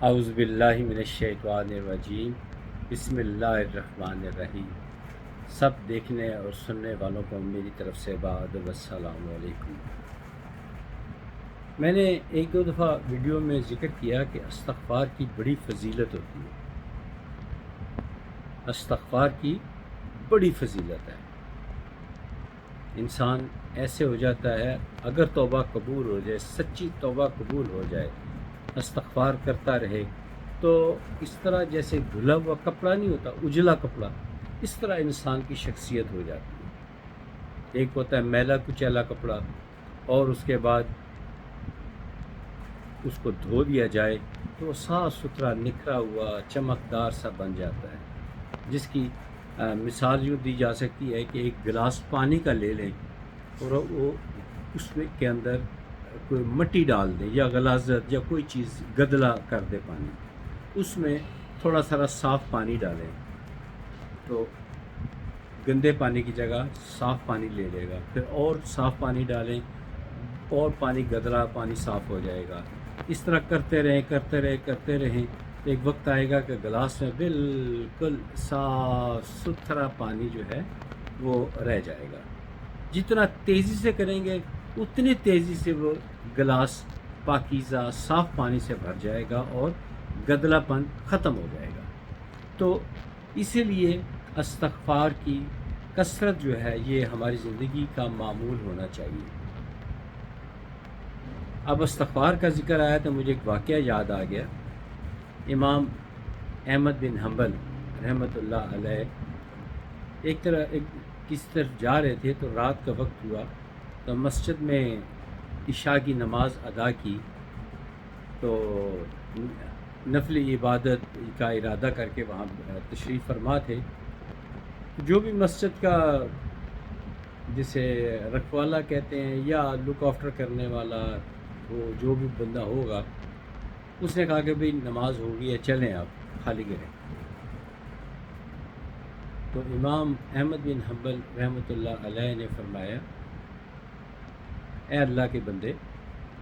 اعوذ باللہ من الشیطان الرجیم بسم اللہ الرحمن الرحیم۔ سب دیکھنے اور سننے والوں کو میری طرف سے بادب السلام علیکم۔ میں نے ایک دو دفعہ ویڈیو میں ذکر کیا کہ استغفار کی بڑی فضیلت ہوتی ہے۔ استغفار کی بڑی فضیلت ہے۔ انسان ایسے ہو جاتا ہے، اگر توبہ قبول ہو جائے، سچی توبہ قبول ہو جائے، استغفار کرتا رہے تو اس طرح جیسے دھلا ہوا کپڑا نہیں ہوتا، اجلا کپڑا، اس طرح انسان کی شخصیت ہو جاتی ہے۔ ایک ہوتا ہے میلا کچیلا کپڑا، اور اس کے بعد اس کو دھو دیا جائے تو وہ صاف ستھرا نکھرا ہوا چمکدار سا بن جاتا ہے، جس کی مثال یوں دی جا سکتی ہے کہ ایک گلاس پانی کا لے لیں اور وہ اس میں کے اندر کوئی مٹی ڈال دیں یا غلاظت یا کوئی چیز گدلا کر دے پانی، اس میں تھوڑا سا صاف پانی ڈالیں تو گندے پانی کی جگہ صاف پانی لے لے گا، پھر اور صاف پانی ڈالیں اور پانی گدلا پانی صاف ہو جائے گا۔ اس طرح کرتے رہیں تو ایک وقت آئے گا کہ گلاس میں بالکل صاف ستھرا پانی جو ہے وہ رہ جائے گا۔ جتنا تیزی سے کریں گے اتنی تیزی سے وہ گلاس پاکیزہ صاف پانی سے بھر جائے گا اور گدلا پن ختم ہو جائے گا۔ تو اسی لیے استغفار کی کثرت جو ہے یہ ہماری زندگی کا معمول ہونا چاہیے۔ اب استغفار کا ذکر آیا تو مجھے ایک واقعہ یاد آ گیا۔ امام احمد بن حنبل رحمۃ اللہ علیہ کس طرف جا رہے تھے تو رات کا وقت ہوا تو مسجد میں عشاء کی نماز ادا کی، تو نفلی عبادت کا ارادہ کر کے وہاں تشریف فرما تھے۔ جو بھی مسجد کا جسے رکھوالا کہتے ہیں یا لک آفٹر کرنے والا، وہ جو بھی بندہ ہوگا، اس نے کہا کہ بھئی نماز ہو گئی ہے، چلیں آپ خالی کریں۔ تو امام احمد بن حنبل رحمۃ اللہ علیہ نے فرمایا، اے اللہ کے بندے،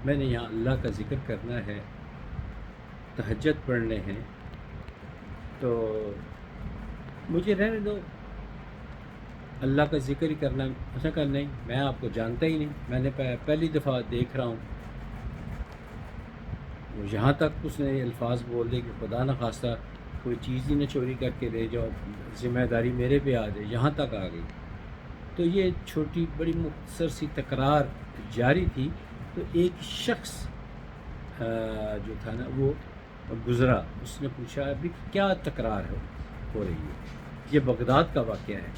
میں نے یہاں اللہ کا ذکر کرنا ہے، تہجد پڑھنے ہیں، تو مجھے رہنے دو، اللہ کا ذکر ہی کرنا۔ اس نے کہا نہیں، میں آپ کو جانتا ہی نہیں، میں نے پہلی دفعہ دیکھ رہا ہوں۔ یہاں تک اس نے الفاظ بول دے کہ خدا نخواستہ کوئی چیز ہی نہ چوری کر کے لے جاؤ، ذمہ داری میرے پہ آ جائے، یہاں تک آ گئی۔ تو یہ چھوٹی بڑی مختصر سی تکرار جاری تھی، تو ایک شخص جو تھا نا وہ گزرا، اس نے پوچھا ابھی کیا تکرار ہو رہی ہے؟ یہ بغداد کا واقعہ ہے،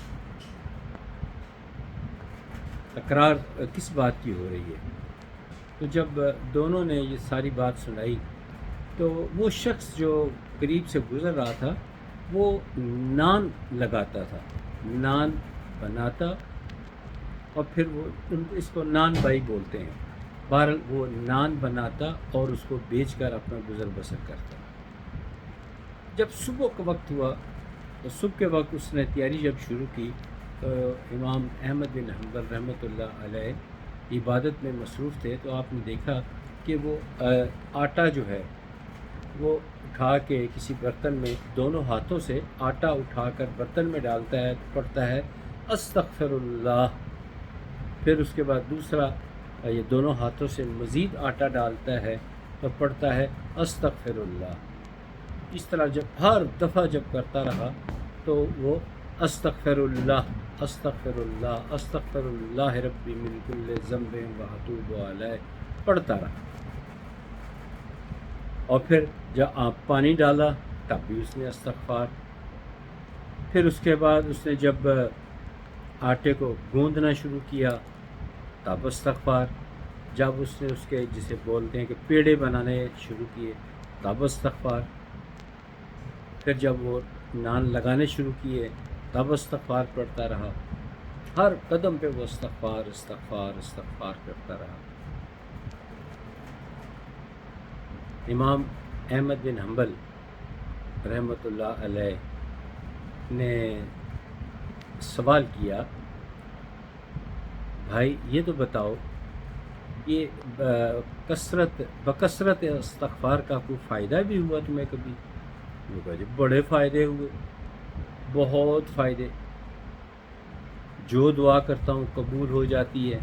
تکرار کس بات کی ہو رہی ہے؟ تو جب دونوں نے یہ ساری بات سنائی تو وہ شخص جو قریب سے گزر رہا تھا وہ نان لگاتا تھا، نان بناتا، اور پھر وہ اس کو نان بائی بولتے ہیں، بہرحال وہ نان بناتا اور اس کو بیچ کر اپنا گزر بسر کرتا۔ جب صبح کا وقت ہوا تو صبح کے وقت اس نے تیاری جب شروع کی تو امام احمد بن حنبل رحمۃ اللہ علیہ عبادت میں مصروف تھے، تو آپ نے دیکھا کہ وہ آٹا جو ہے وہ اٹھا کے کسی برتن میں دونوں ہاتھوں سے آٹا اٹھا کر برتن میں ڈالتا ہے، پڑھتا ہے استغفر اللہ، پھر اس کے بعد دوسرا یہ دونوں ہاتھوں سے مزید آٹا ڈالتا ہے تو پڑھتا ہے استغفر اللہ۔ اس طرح جب ہر دفعہ جب کرتا رہا تو وہ استغفر اللہ استغفر اللہ استغفر اللہ ربی من کل ذنب واتوب علیہ پڑھتا رہا، اور پھر جب آپ پانی ڈالا تب بھی اس نے استغفار، پھر اس کے بعد اس نے جب آٹے کو گوندنا شروع کیا تب استغفار، جب اس نے اس کے جسے بولتے ہیں کہ پیڑے بنانے شروع کیے تب استغفار، پھر جب وہ نان لگانے شروع کیے تب استغفار پڑھتا رہا، ہر قدم پہ وہ استغفار استغفار استغفار کرتا رہا۔ امام احمد بن حنبل رحمۃ اللہ علیہ نے سوال کیا، بھائی یہ تو بتاؤ یہ بکثرت استغفار کا کوئی فائدہ بھی ہوا تمہیں کبھی؟ وہ کہا جی بڑے فائدے ہوئے، بہت فائدے، جو دعا کرتا ہوں قبول ہو جاتی ہے،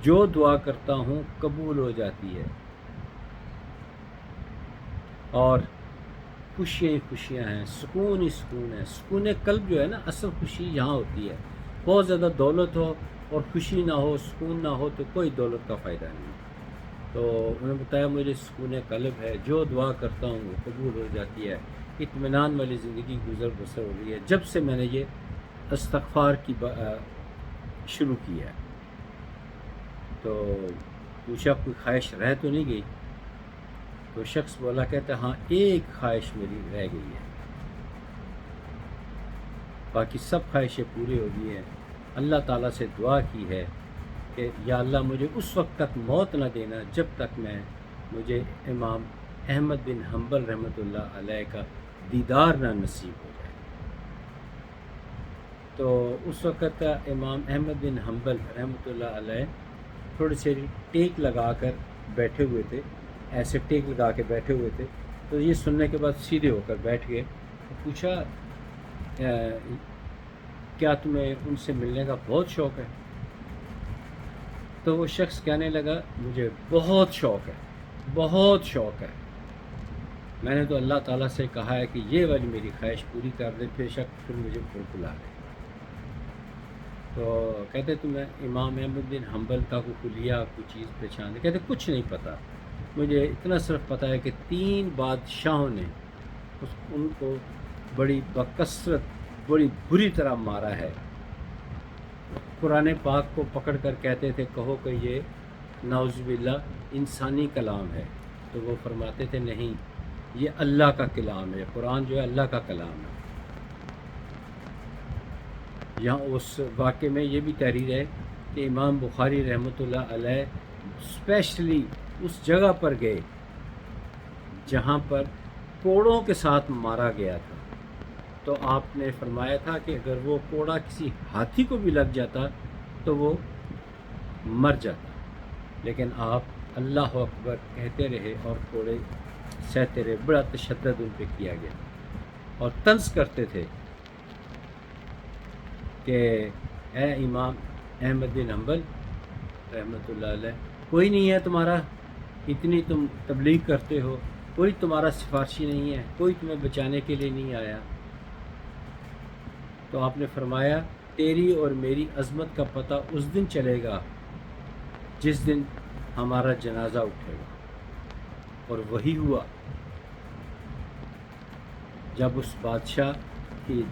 جو دعا کرتا ہوں قبول ہو جاتی ہے، اور خوشیاں ہی خوشیاں ہیں، سکون ہی سکون ہے۔ سکون قلب جو ہے نا، اصل خوشی یہاں ہوتی ہے۔ بہت زیادہ دولت ہو اور خوشی نہ ہو، سکون نہ ہو، تو کوئی دولت کا فائدہ نہیں۔ تو انہوں نے بتایا مجھے سکون قلب ہے، جو دعا کرتا ہوں وہ قبول ہو جاتی ہے، اطمینان والی زندگی گزر بسر ہو رہی ہے جب سے میں نے یہ استغفار کی شروع کی ہے۔ تو پوچھا کوئی خواہش رہ تو نہیں گئی؟ تو شخص بولا کہتا ہاں ایک خواہش میری رہ گئی ہے، باقی سب خواہشیں پوری ہو گئی ہیں۔ اللہ تعالیٰ سے دعا کی ہے کہ یا اللہ مجھے اس وقت تک موت نہ دینا جب تک مجھے امام احمد بن حنبل رحمۃ اللہ علیہ کا دیدار نہ نصیب ہو جائے۔ تو اس وقت امام احمد بن حنبل رحمۃ اللہ علیہ تھوڑی سی ٹیک لگا کر بیٹھے ہوئے تھے، ایسے ٹیک لگا کے بیٹھے ہوئے تھے۔ تو یہ سننے کے بعد سیدھے ہو کر بیٹھ گئے۔ پوچھا کیا تمہیں ان سے ملنے کا بہت شوق ہے؟ تو وہ شخص کہنے لگا مجھے بہت شوق ہے، بہت شوق ہے۔ میں نے تو اللہ تعالیٰ سے کہا ہے کہ یہ والی میری خواہش پوری کر دے، بے شک پھر مجھے بلا لے۔ تو کہتے تمہیں امام احمد بن حنبل کا کوئی خلیہ کوئی چیز پہچان دے؟ کہتے کچھ نہیں پتہ، مجھے اتنا صرف پتہ ہے کہ 3 بادشاہوں نے ان کو بڑی بکثرت بڑی بری طرح مارا ہے۔ قرآن پاک کو پکڑ کر کہتے تھے کہو کہ یہ نعوذ باللہ انسانی کلام ہے، تو وہ فرماتے تھے نہیں، یہ اللہ کا کلام ہے، قرآن جو ہے اللہ کا کلام ہے۔ یہاں اس واقعے میں یہ بھی تحریر ہے کہ امام بخاری رحمۃ اللہ علیہ اسپیشلی اس جگہ پر گئے جہاں پر کوڑوں کے ساتھ مارا گیا تھا۔ تو آپ نے فرمایا تھا کہ اگر وہ کوڑا کسی ہاتھی کو بھی لگ جاتا تو وہ مر جاتا، لیکن آپ اللہ اکبر کہتے رہے اور کوڑے سہتے رہے، بڑا تشدد ان پہ کیا گیا، اور طنز کرتے تھے کہ اے امام احمد بن حنبل رحمۃ اللہ علیہ، کوئی نہیں ہے تمہارا، اتنی تم تبلیغ کرتے ہو، کوئی تمہارا سفارشی نہیں ہے، کوئی تمہیں بچانے کے لیے نہیں آیا۔ تو آپ نے فرمایا تیری اور میری عظمت کا پتہ اس دن چلے گا جس دن ہمارا جنازہ اٹھے گا، اور وہی ہوا۔ جب اس بادشاہ کی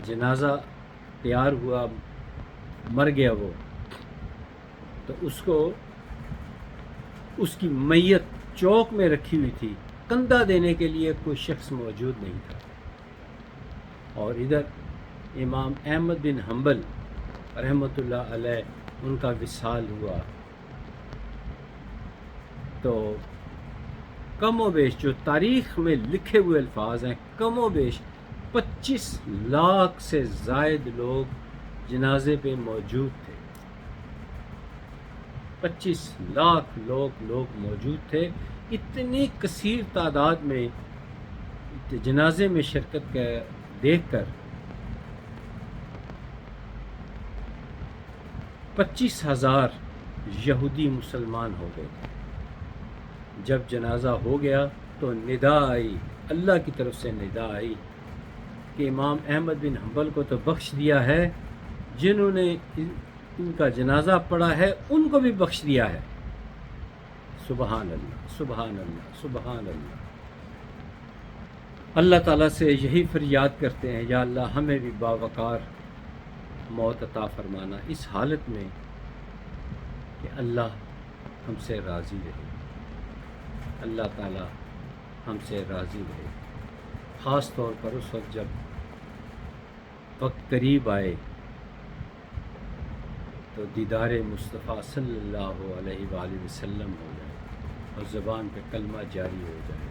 جنازہ تیار ہوا، مر گیا وہ، تو اس کی میت چوک میں رکھی ہوئی تھی، کندھا دینے کے لیے کوئی شخص موجود نہیں تھا، اور ادھر امام احمد بن حنبل رحمۃ اللہ علیہ ان کا وصال ہوا۔ تو کم و بیش جو تاریخ میں لکھے ہوئے الفاظ ہیں، کم و بیش 25 لاکھ سے زائد لوگ جنازے پہ موجود تھے، 25 لاکھ لوگ موجود تھے۔ اتنی کثیر تعداد میں جنازے میں شرکت دیکھ کر 25,000 یہودی مسلمان ہو گئے۔ جب جنازہ ہو گیا تو ندا آئی، اللہ کی طرف سے ندا آئی کہ امام احمد بن حنبل کو تو بخش دیا ہے، جنہوں نے ان کا جنازہ پڑھا ہے ان کو بھی بخش دیا ہے۔ سبحان اللہ، سبحان اللہ، سبحان اللہ۔ اللہ تعالیٰ سے یہی فریاد کرتے ہیں یا اللہ ہمیں بھی باوقار موت عطا فرمانا، اس حالت میں کہ اللہ ہم سے راضی رہے، اللہ تعالیٰ ہم سے راضی رہے، خاص طور پر اس وقت جب وقت قریب آئے تو دیدار مصطفیٰ صلی اللہ علیہ وآلہ وسلم ہو جائے اور زبان پہ کلمہ جاری ہو جائے۔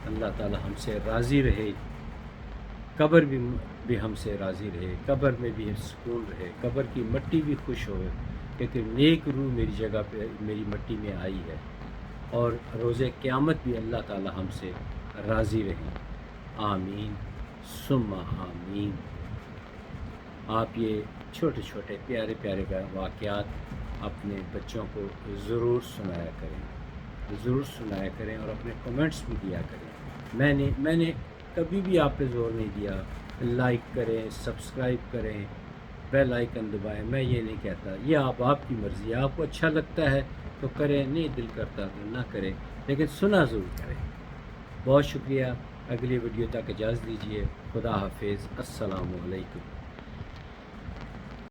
اللہ تعالیٰ ہم سے راضی رہے، قبر بھی ہم سے راضی رہے، قبر میں بھی سکون رہے، قبر کی مٹی بھی خوش ہوئے، کہ نیک روح میری جگہ پہ میری مٹی میں آئی ہے، اور روز قیامت بھی اللہ تعالی ہم سے راضی رہے۔ آمین ثم آمین۔ آپ یہ چھوٹے چھوٹے پیارے پیارے واقعات اپنے بچوں کو ضرور سنایا کریں اور اپنے کمنٹس بھی دیا کریں۔ میں نے کبھی بھی آپ پہ زور نہیں دیا، لائک کریں، سبسکرائب کریں، بیل آئیکن دبائیں، میں یہ نہیں کہتا، یہ آپ کی مرضی ہے، آپ کو اچھا لگتا ہے تو کریں، نہیں دل کرتا تو نہ کریں، لیکن سنا ضرور کریں۔ بہت شکریہ، اگلی ویڈیو تک اجازت دیجیے، خدا حافظ، السلام علیکم۔